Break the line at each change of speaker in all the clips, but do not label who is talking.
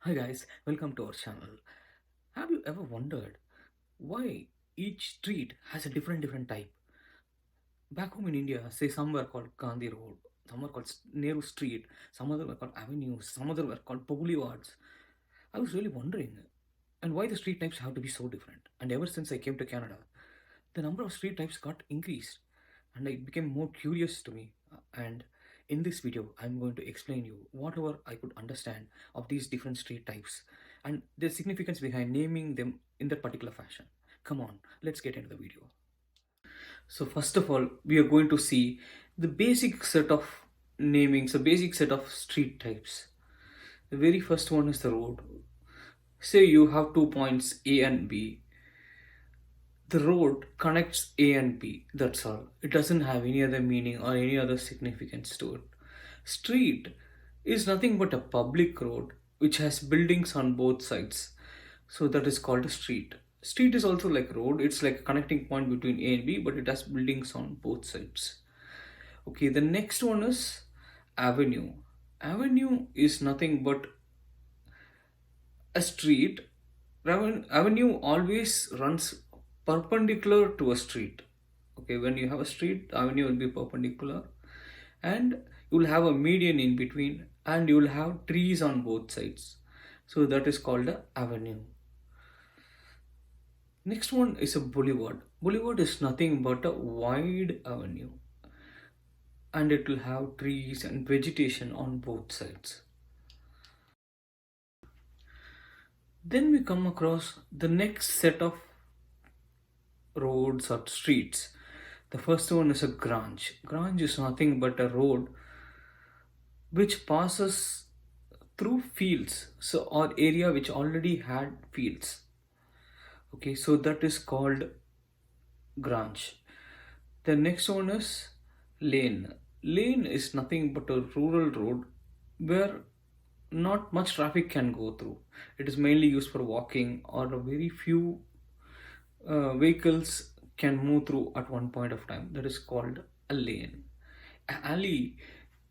Hi guys, welcome to our channel. Have you ever wondered why each street has a different type? Back home in India, say some were called Gandhi Road, some were called Nehru Street, some other were called avenues, some other were called boulevards. I was really wondering, and why the street types have to be so different. And ever since I came to Canada, the number of street types got increased, and it became more curious to me. And in this video, I'm going to explain you whatever I could understand of these different street types and the significance behind naming them in that particular fashion. Come on, let's get into the video. So first of all, we are going to see the basic set of namings, a basic set of street types. The very first one is the road. Say you have 2 points A and B. The road connects A and B, that's all. It doesn't have any other meaning or any other significance to it. Street is nothing but a public road which has buildings on both sides. So that is called a street. Street is also like road, it's like a connecting point between A and B, but it has buildings on both sides. Okay, the next one is avenue. Avenue is nothing but a street. Avenue always runs perpendicular to a street. Okay, when you have a street, avenue will be perpendicular, and you will have a median in between, and you will have trees on both sides. So that is called a avenue. Next one is a boulevard. Boulevard is nothing but a wide avenue, and it will have trees and vegetation on both sides. Then we come across the next set of roads or streets. The first one is a grange. Grange is nothing but a road which passes through fields, so or area which already had fields. Okay, so that is called grange. The next one is lane. Lane is nothing but a rural road where not much traffic can go through. It is mainly used for walking, or a very few vehicles can move through at one point of time. That is called a lane. An alley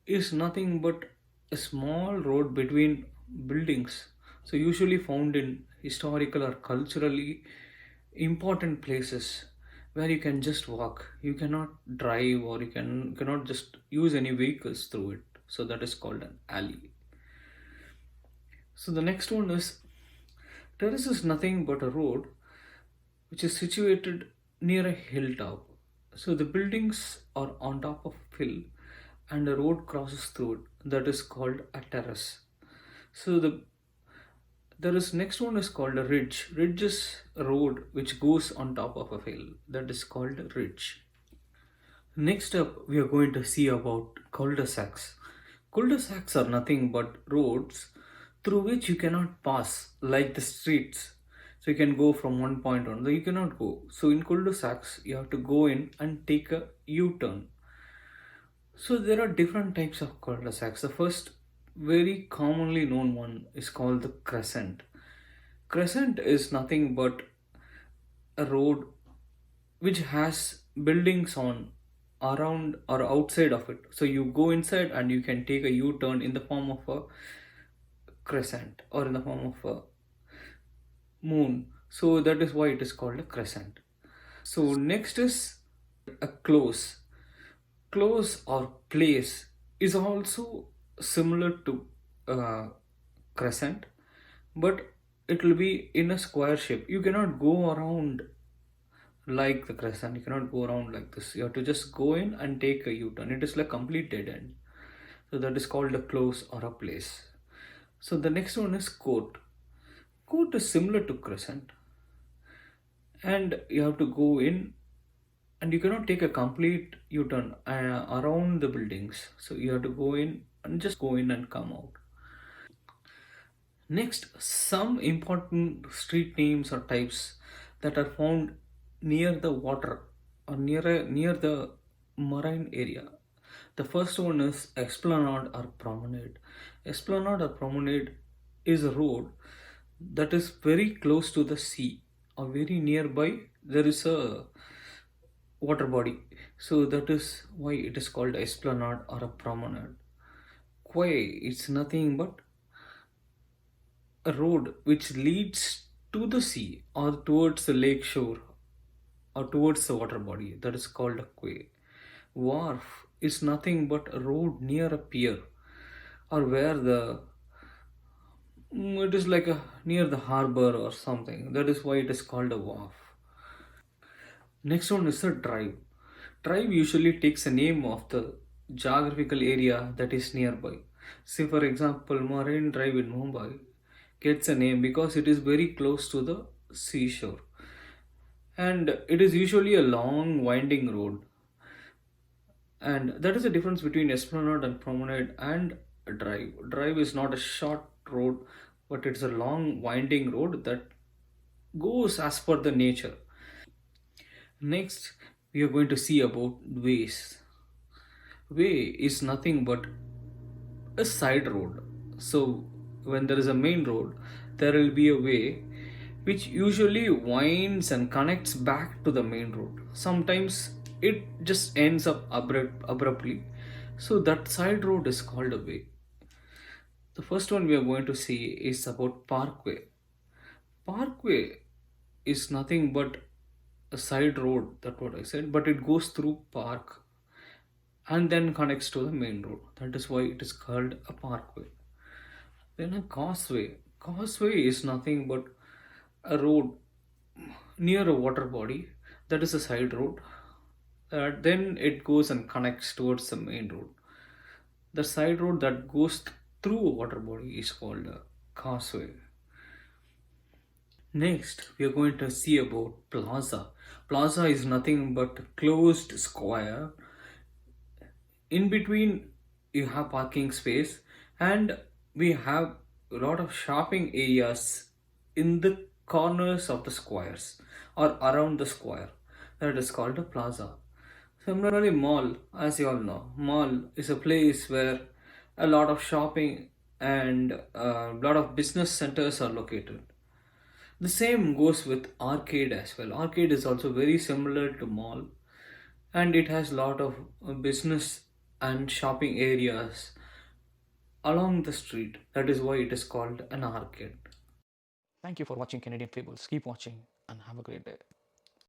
is nothing but a small road between buildings, so usually found in historical or culturally important places where you can just walk. You cannot drive, or cannot just use any vehicles through it. So that is called an alley. So the next one is terrace is nothing but a road which is situated near a hilltop. So the buildings are on top of hill and a road crosses through it. That is called a terrace. So there is next one is called a ridge. Ridge is a road which goes on top of a hill. That is called a ridge. Next up, we are going to see about culdesacs. Culdesacs are nothing but roads through which you cannot pass, like the streets. So you can go from one point on, you cannot go. So in cul-de-sacs, you have to go in and take a U-turn. So there are different types of cul-de-sacs. The first very commonly known one is called the crescent. Crescent is nothing but a road which has buildings on around or outside of it. So you go inside and you can take a U-turn in the form of a crescent or in the form of a moon. So that is why it is called a crescent. So next is a close. Close or place is also similar to crescent, but it will be in a square shape. You cannot go around like the crescent. You cannot go around like this. You have to just go in and take a U-turn. It is like complete dead end. So that is called a close or a place. So the next one is court. Court is similar to crescent, and you have to go in, and you cannot take a complete U-turn around the buildings. So you have to go in and just go in and come out. Next, some important street names or types that are found near the water or near the marine area. The first one is esplanade or promenade. Esplanade or promenade is a road that is very close to the sea or very nearby. There is a water body, so that is why it is called esplanade or a promenade. Quay, it's nothing but a road which leads to the sea or towards the lake shore or towards the water body, that is called a quay. Wharf is nothing but a road near a pier or where it is like a near the harbor or something. That is why it is called a wharf. Next one is the drive. Drive usually takes a name of the geographical area that is nearby. Say, for example, Marine Drive in Mumbai gets a name because it is very close to the seashore. And it is usually a long, winding road. And that is the difference between esplanade and promenade and a drive. Drive is not a short road, but it's a long, winding road that goes as per the nature. Next, we are going to see about ways. Way is nothing but a side road. So, when there is a main road, there will be a way which usually winds and connects back to the main road. Sometimes it just ends up abruptly. So, that side road is called a way. The first one we are going to see is about parkway. Parkway is nothing but a side road, that's what I said, but it goes through park and then connects to the main road. That is why it is called a parkway. Then a causeway. Causeway is nothing but a road near a water body. That is a side road. Then it goes and connects towards the main road. The side road that goes through a water body is called a causeway. Next, we are going to see about plaza. Plaza is nothing but closed square. In between, you have parking space, and we have a lot of shopping areas in the corners of the squares or around the square. That is called a plaza. Similarly, mall, as you all know, mall is a place where a lot of shopping and a lot of business centers are located. The same goes with arcade as well. Arcade is also very similar to mall, and it has a lot of business and shopping areas along the street. That is why it is called an arcade.
Thank you for watching Canadian Fables. Keep watching and have a great day.